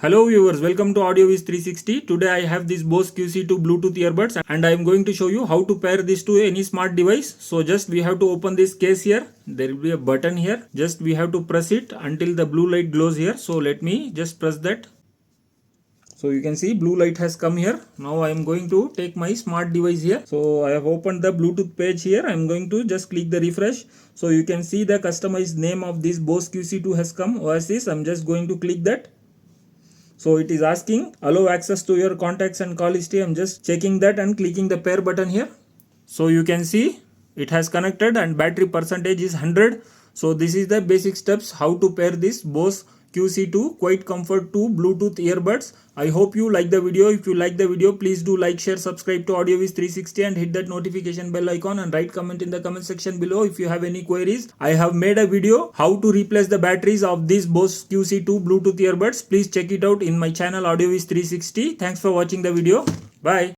Hello viewers, welcome to AudioViz 360. Today I have this BOSE QC2 Bluetooth earbuds and I am going to show you how to pair this to any smart device. So just we have to open this case here. There will be a button here. Just we have to press it until the blue light glows here. So let me just press that. So you can see blue light has come here. Now I am going to take my smart device here. So I have opened the Bluetooth page here. I am going to just click the refresh. So you can see the customized name of this BOSE QC2 has come. Oasis. I am just going to click that. So it is asking allow access to your contacts and call history. I'm just checking that and clicking the pair button here. So you can see it has connected and battery percentage is 100. So this is the basic steps how to pair this BOSE QC2 Quiet Comfort 2 Bluetooth earbuds. I hope you like the video. If you like the video, please do like, share, subscribe to AudioViz 360 and hit that notification bell icon and write comment in the comment section below if you have any queries. I have made a video how to replace the batteries of this BOSE QC2 Bluetooth earbuds. Please check it out in my channel AudioViz 360. Thanks for watching the video. Bye.